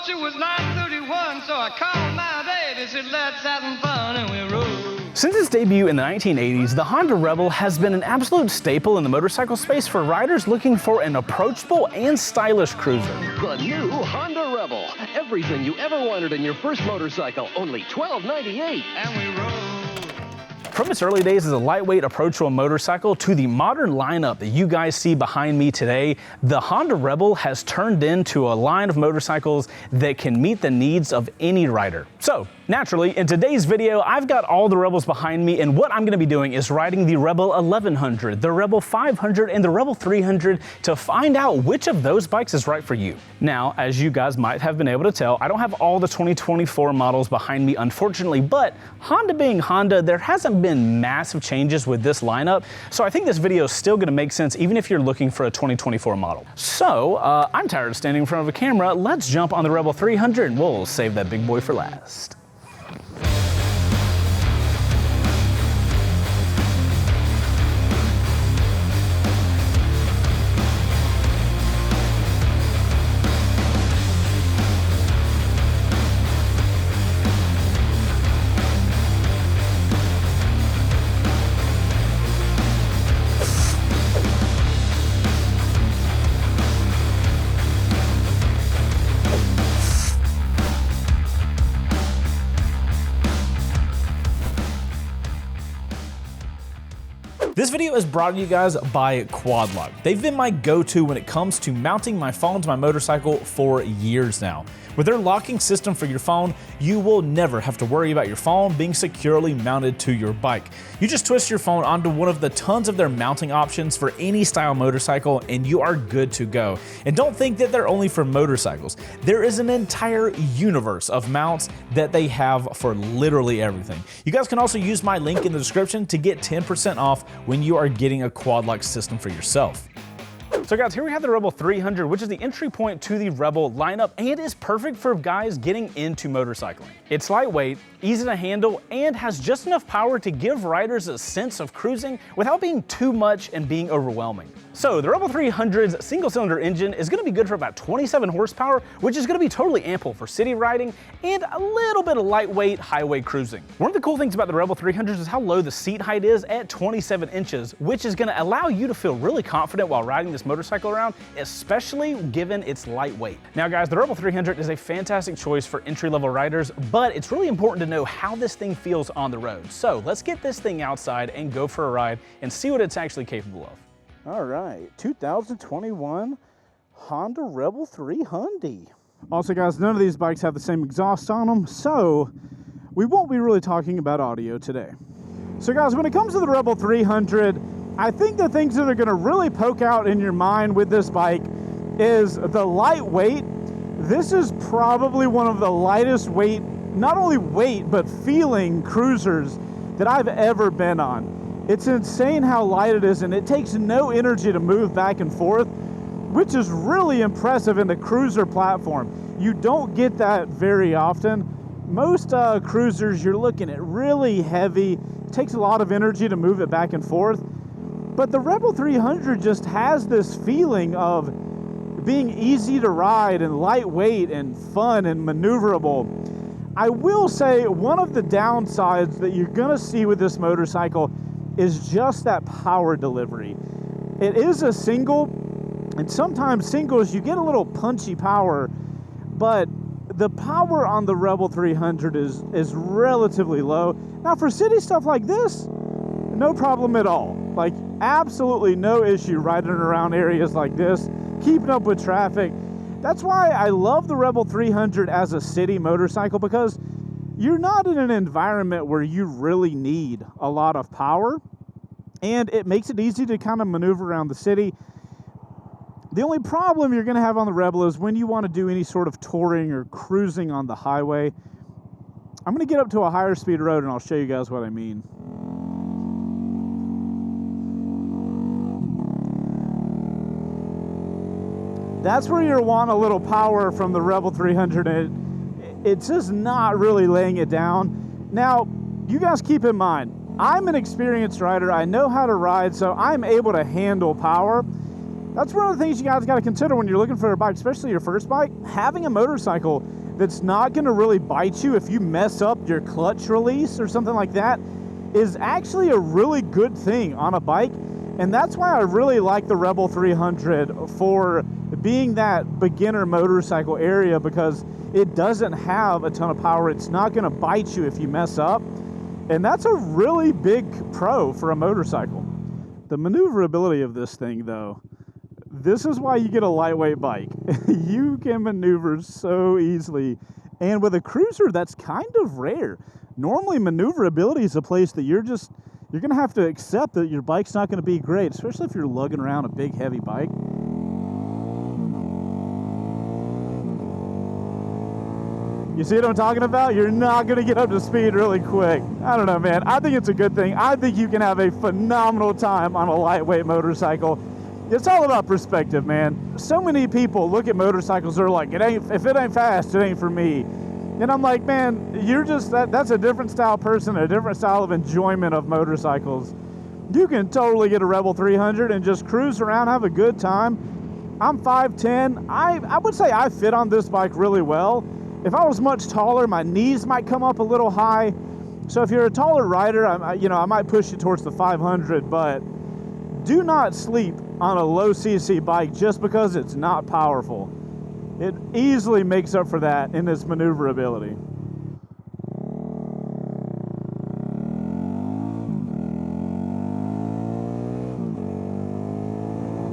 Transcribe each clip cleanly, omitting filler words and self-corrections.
thought it was 9:31, so I called my baby, said let's have some fun, and we rode. Since its debut in the 1980s, the Honda Rebel has been an absolute staple in the motorcycle space for riders looking for an approachable and stylish cruiser. The new Honda Rebel. Everything you ever wanted in your first motorcycle, only $12.98. And we rode. From its early days as a lightweight, approachable motorcycle to the modern lineup that you guys see behind me today, the Honda Rebel has turned into a line of motorcycles that can meet the needs of any rider. So, naturally, in today's video, I've got all the Rebels behind me, and what I'm going to be doing is riding the Rebel 1100, the Rebel 500, and the Rebel 300 to find out which of those bikes is right for you. Now, as you guys might have been able to tell, I don't have all the 2024 models behind me, unfortunately, but Honda being Honda, there hasn't been massive changes with this lineup, so I think this video is still going to make sense even if you're looking for a 2024 model. So, I'm tired of standing in front of a camera. Let's jump on the Rebel 300 and we'll save that big boy for last. This video is brought to you guys by QuadLock. They've been my go-to when it comes to mounting my phone to my motorcycle for years now. With their locking system for your phone, you will never have to worry about your phone being securely mounted to your bike. You just twist your phone onto one of the tons of their mounting options for any style motorcycle and you are good to go. And don't think that they're only for motorcycles. There is an entire universe of mounts that they have for literally everything. You guys can also use my link in the description to get 10% off when you are getting a QuadLock system for yourself. So guys, here we have the Rebel 300, which is the entry point to the Rebel lineup and is perfect for guys getting into motorcycling. It's lightweight, easy to handle, and has just enough power to give riders a sense of cruising without being too much and being overwhelming. So the Rebel 300's single-cylinder engine is going to be good for about 27 horsepower, which is going to be totally ample for city riding and a little bit of lightweight highway cruising. One of the cool things about the Rebel 300 is how low the seat height is at 27 inches, which is going to allow you to feel really confident while riding this motorcycle around, especially given its lightweight. Now guys, the Rebel 300 is a fantastic choice for entry-level riders, but it's really important to know how this thing feels on the road. So let's get this thing outside and go for a ride and see what it's actually capable of. All right, 2021 Honda Rebel 300. Also guys, none of these bikes have the same exhaust on them, so we won't be really talking about audio today. So guys, when it comes to the Rebel 300, I think the things that are gonna really poke out in your mind with this bike is the lightweight. This is probably one of the lightest weight, not only weight, but feeling cruisers that I've ever been on. It's insane how light it is, and it takes no energy to move back and forth, which is really impressive in the cruiser platform. You don't get that very often. Most cruisers, you're looking at really heavy. It takes a lot of energy to move it back and forth. But the Rebel 300 just has this feeling of being easy to ride and lightweight and fun and maneuverable. I will say one of the downsides that you're gonna see with this motorcycle is just that power delivery. It is a single, and sometimes singles you get a little punchy power, but the power on the Rebel 300 is relatively low. Now for city stuff like this, no problem at all. Like absolutely no issue riding around areas like this, keeping up with traffic. That's why I love the Rebel 300 as a city motorcycle, because you're not in an environment where you really need a lot of power, and it makes it easy to kind of maneuver around the city. The only problem you're going to have on the Rebel is when you want to do any sort of touring or cruising on the highway. I'm going to get up to a higher speed road and I'll show you guys what I mean. That's where you're wanting a little power from the Rebel 300, and it's just not really laying it down. Now, you guys keep in mind, I'm an experienced rider. I know how to ride, so I'm able to handle power. That's one of the things you guys got to consider when you're looking for a bike, especially your first bike. Having a motorcycle that's not going to really bite you if you mess up your clutch release or something like that is actually a really good thing on a bike. And that's why I really like the Rebel 300 for being that beginner motorcycle area, because it doesn't have a ton of power. It's not going to bite you if you mess up. And that's a really big pro for a motorcycle. The maneuverability of this thing, though, this is why you get a lightweight bike. You can maneuver so easily. And with a cruiser, that's kind of rare. Normally, maneuverability is a place that you're going to have to accept that your bike's not going to be great, especially if you're lugging around a big, heavy bike. You see what I'm talking about? You're not going to get up to speed really quick. I don't know, man. I think it's a good thing. I think you can have a phenomenal time on a lightweight motorcycle. It's all about perspective, man. So many people look at motorcycles, they're like, if it ain't fast, it ain't for me. And I'm like, man, you're just, that's a different style person, a different style of enjoyment of motorcycles. You can totally get a Rebel 300 and just cruise around, have a good time. I'm 5'10". I would say I fit on this bike really well. If I was much taller, my knees might come up a little high. So if you're a taller rider, I might push you towards the 500, but do not sleep on a low CC bike just because it's not powerful. It easily makes up for that in its maneuverability.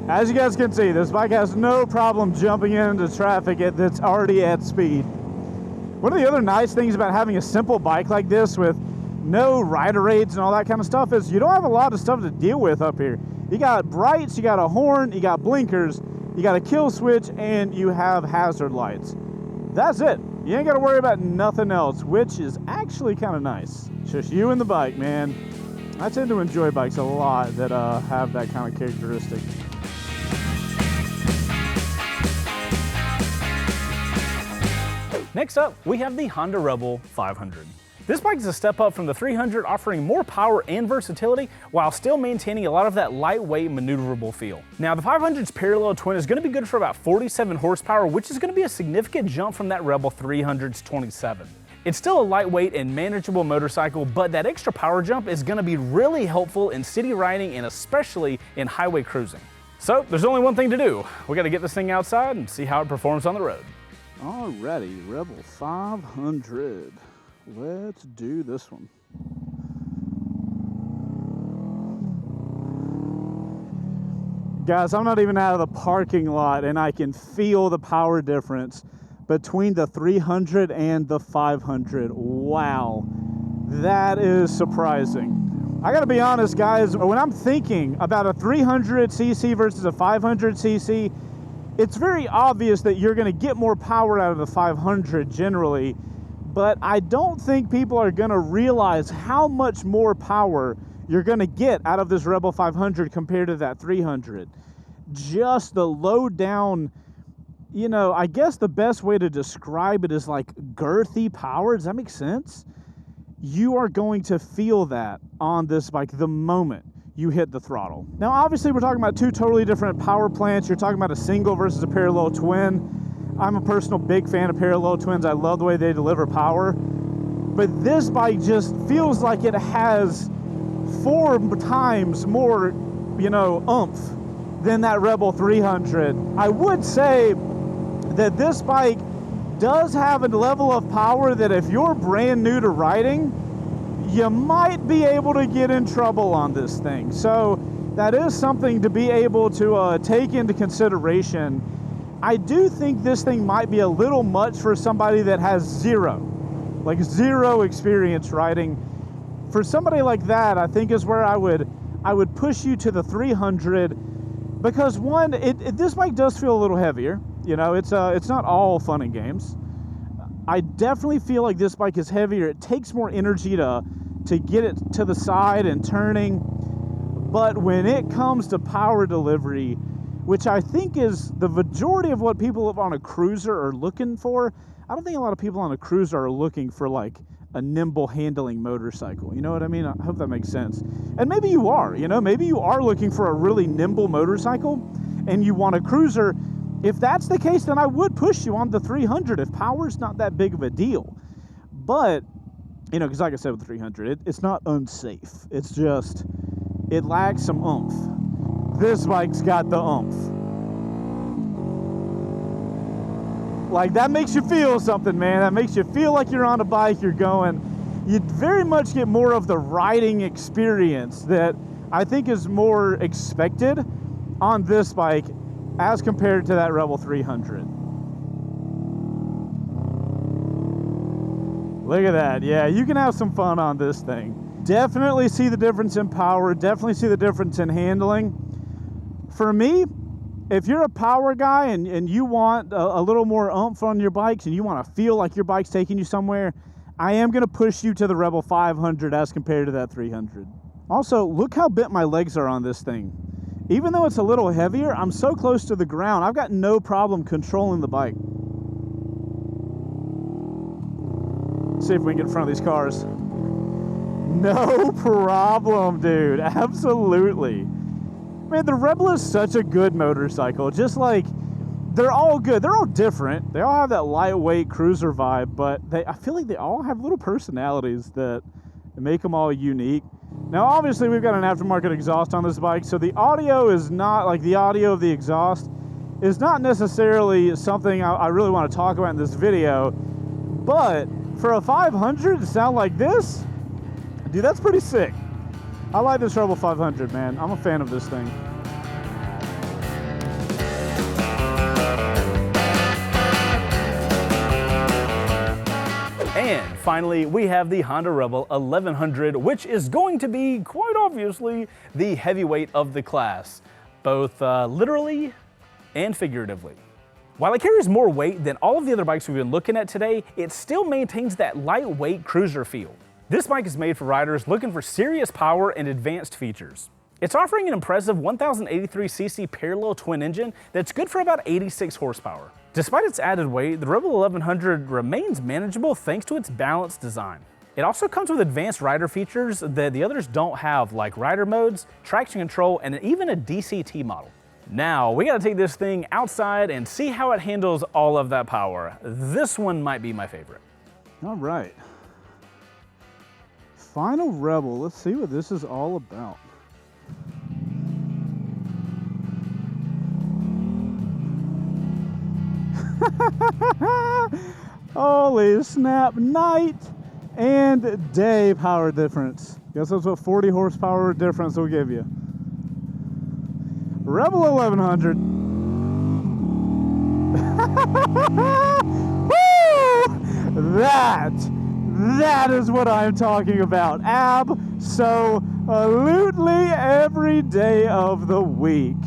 As you guys can see, this bike has no problem jumping into traffic that's already at speed. One of the other nice things about having a simple bike like this with no rider aids and all that kind of stuff is you don't have a lot of stuff to deal with up here. You got brights, you got a horn, you got blinkers, you got a kill switch, and you have hazard lights. That's it. You ain't got to worry about nothing else, which is actually kind of nice. It's just you and the bike, man. I tend to enjoy bikes a lot that have that kind of characteristic. Next up, we have the Honda Rebel 500. This bike is a step up from the 300, offering more power and versatility while still maintaining a lot of that lightweight, maneuverable feel. Now, the 500's parallel twin is going to be good for about 47 horsepower, which is going to be a significant jump from that Rebel 300's 27. It's still a lightweight and manageable motorcycle, but that extra power jump is going to be really helpful in city riding and especially in highway cruising. So there's only one thing to do. We got to get this thing outside and see how it performs on the road. Alrighty, Rebel 500. Let's do this one. Guys, I'm not even out of the parking lot and I can feel the power difference between the 300 and the 500. Wow, that is surprising. I gotta be honest, guys, when I'm thinking about a 300cc versus a 500cc, it's very obvious that you're gonna get more power out of the 500 generally, but I don't think people are gonna realize how much more power you're gonna get out of this Rebel 500 compared to that 300. Just the low down, you know, I guess the best way to describe it is like girthy power. Does that make sense? You are going to feel that on this bike the moment you hit the throttle. Now, obviously, we're talking about two totally different power plants. You're talking about a single versus a parallel twin. I'm a personal big fan of parallel twins. I love the way they deliver power. But this bike just feels like it has 4 times more, you know, oomph than that Rebel 300. I would say that this bike does have a level of power that if you're brand new to riding, you might be able to get in trouble on this thing. So that is something to be able to take into consideration. I do think this thing might be a little much for somebody that has zero experience riding. For somebody like that, I think is where I would push you to the 300, because one, this bike does feel a little heavier. You know, it's not all fun and games. I definitely feel like this bike is heavier. It takes more energy to get it to the side and turning. But when it comes to power delivery, which I think is the majority of what people on a cruiser are looking for, I don't think a lot of people on a cruiser are looking for like a nimble handling motorcycle. You know what I mean? I hope that makes sense. And maybe you are, you know, maybe you are looking for a really nimble motorcycle. and you want a cruiser, if that's the case, then I would push you on the 300 if power's not that big of a deal. But, you know, because like I said with 300, it's not unsafe. It's just, it lacks some oomph. This bike's got the oomph. Like, that makes you feel something, man. That makes you feel like you're on a bike, you're going. You very much get more of the riding experience that I think is more expected on this bike as compared to that Rebel 300. Look at that. Yeah, you can have some fun on this thing. Definitely see the difference in power, definitely see the difference in handling. For me, if you're a power guy and you want a little more oomph on your bikes and you want to feel like your bike's taking you somewhere, I am going to push you to the Rebel 500 as compared to that 300. Also, look how bent my legs are on this thing. Even though it's a little heavier, I'm so close to the ground, I've got no problem controlling the bike. Let's see if we can get in front of these cars. No problem, dude. Absolutely. Man, the Rebel is such a good motorcycle. Just like, they're all good. They're all different. They all have that lightweight cruiser vibe, but I feel like they all have little personalities that make them all unique. Now, obviously, we've got an aftermarket exhaust on this bike, so the audio is not, like the audio of the exhaust is not necessarily something I really want to talk about in this video, but for a 500 to sound like this, dude, that's pretty sick. I like this Rebel 500, man. I'm a fan of this thing. And finally, we have the Honda Rebel 1100, which is going to be, quite obviously, the heavyweight of the class, both literally and figuratively. While it carries more weight than all of the other bikes we've been looking at today, it still maintains that lightweight cruiser feel. This bike is made for riders looking for serious power and advanced features. It's offering an impressive 1083cc parallel twin engine that's good for about 86 horsepower. Despite its added weight, the Rebel 1100 remains manageable thanks to its balanced design. It also comes with advanced rider features that the others don't have, like rider modes, traction control, and even a DCT model. Now, we gotta take this thing outside and see how it handles all of that power. This one might be my favorite. All right. Final Rebel, let's see what this is all about. Holy snap, night and day power difference. Guess that's what 40 horsepower difference will give you. Rebel 1100. Woo! That is what I'm talking about. Absolutely every day of the week.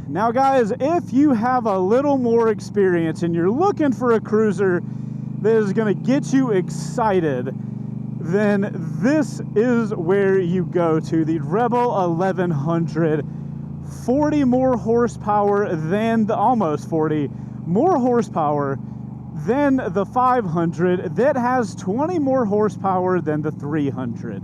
Now guys, if you have a little more experience and you're looking for a cruiser that is gonna get you excited, then this is where you go to. The Rebel 1100, 40 more horsepower than the, almost 40 more horsepower than the 500, that has 20 more horsepower than the 300.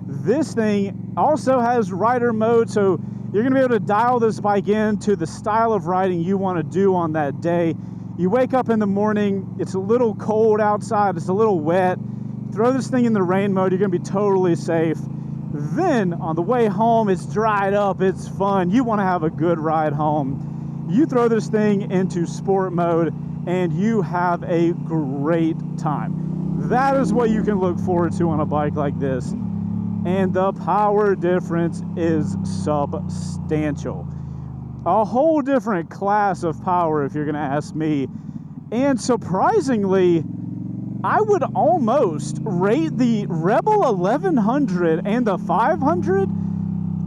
This thing also has rider mode, so you're gonna be able to dial this bike in to the style of riding you wanna do on that day. You wake up in the morning, it's a little cold outside, it's a little wet. Throw this thing in the rain mode, you're gonna be totally safe. Then on the way home, it's dried up, it's fun, you wanna have a good ride home. You throw this thing into sport mode and you have a great time. That is what you can look forward to on a bike like this. And the power difference is substantial. A whole different class of power if you're gonna ask me. And surprisingly, I would almost rate the Rebel 1100 and the 500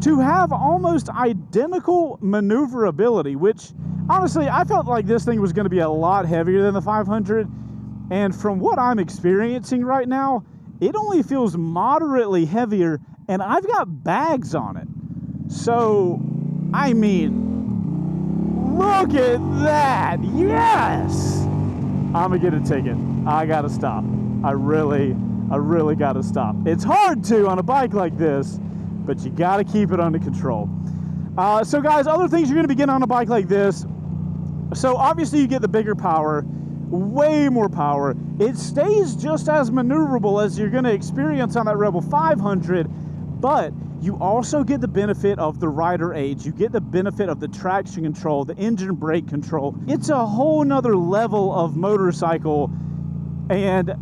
to have almost identical maneuverability, which honestly, I felt like this thing was gonna be a lot heavier than the 500. And from what I'm experiencing right now, it only feels moderately heavier, and I've got bags on it. So, I mean, look at that, yes! I'm gonna get a ticket. I gotta stop. I really gotta stop. It's hard to on a bike like this, but you gotta keep it under control. So guys, other things you're gonna be getting on a bike like this. So obviously you get the bigger power, way more power. It stays just as maneuverable as you're gonna experience on that Rebel 500, but you also get the benefit of the rider aids. You get the benefit of the traction control, the engine brake control. It's a whole nother level of motorcycle, and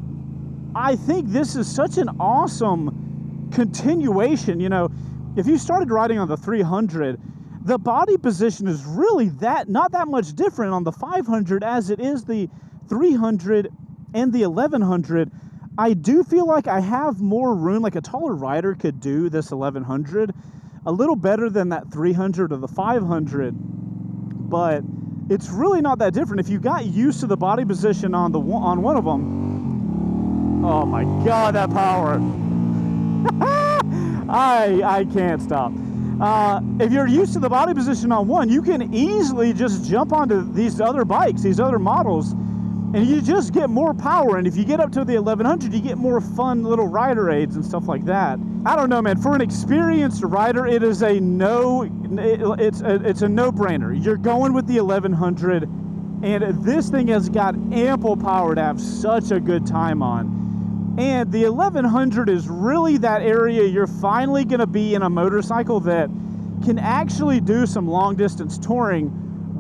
I think this is such an awesome continuation. You know, if you started riding on the 300, the body position is really not that much different on the 500 as it is the 300 and the 1100. I do feel like I have more room, like a taller rider could do this 1100 a little better than that 300 or the 500, but it's really not that different. If you got used to the body position on one of them, oh my God, that power. I can't stop. If you're used to the body position on one, you can easily just jump onto these other bikes, these other models, and you just get more power. And if you get up to the 1100, you get more fun little rider aids and stuff like that. I don't know, man. For an experienced rider, it is a it's a no-brainer. You're going with the 1100, and this thing has got ample power to have such a good time on. And the 1100 is really that area you're finally going to be in a motorcycle that can actually do some long distance touring.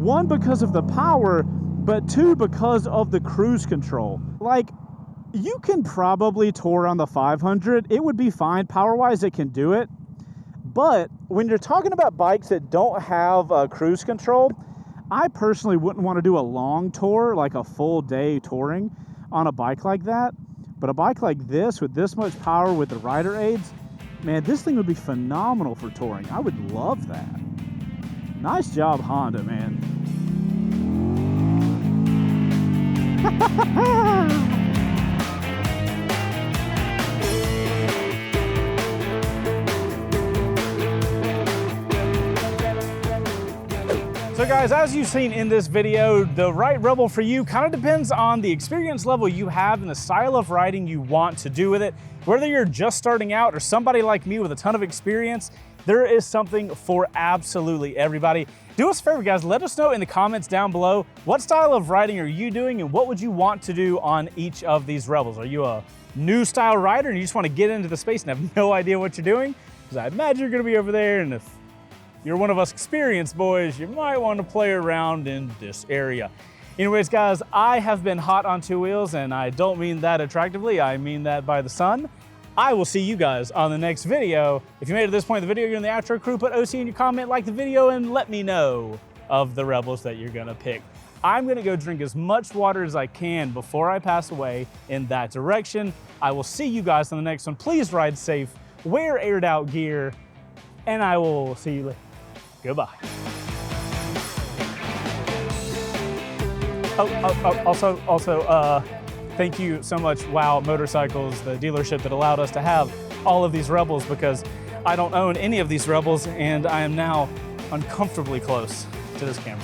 One, because of the power, but two, because of the cruise control. Like, you can probably tour on the 500. It would be fine. Power-wise, it can do it. But when you're talking about bikes that don't have cruise control, I personally wouldn't want to do a long tour, like a full day touring on a bike like that. But a bike like this, with this much power, with the rider aids, man, this thing would be phenomenal for touring. I would love that. Nice job, Honda, man. So guys, as you've seen in this video, the right Rebel for you kind of depends on the experience level you have and the style of riding you want to do with it. Whether you're just starting out or somebody like me with a ton of experience, there is something for absolutely everybody. Do us a favor, guys, let us know in the comments down below, what style of riding are you doing and what would you want to do on each of these Rebels? Are you a new style rider and you just want to get into the space and have no idea what you're doing? Because I imagine you're going to be over there, and if you're one of us experienced boys, you might want to play around in this area. Anyways, guys, I have been hot on two wheels, and I don't mean that attractively. I mean that by the sun. I will see you guys on the next video. If you made it to this point in the video, you're in the outro crew, put OC in your comment, like the video, and let me know of the Rebels that you're gonna pick. I'm gonna go drink as much water as I can before I pass away in that direction. I will see you guys on the next one. Please ride safe, wear aired out gear, and I will see you later. Goodbye. Also, thank you so much, Wow Motorcycles, the dealership that allowed us to have all of these Rebels, because I don't own any of these Rebels, and I am now uncomfortably close to this camera.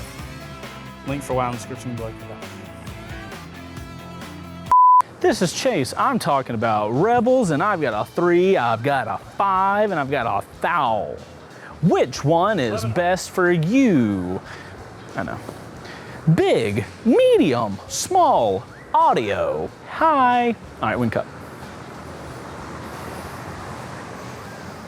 Link for Wow in the description below. This is Chase. I'm talking about Rebels, and I've got a 3, I've got a 5, and I've got a 1,000. Which one is best for you? I know. Big, medium, small, audio, high. All right, wing cut.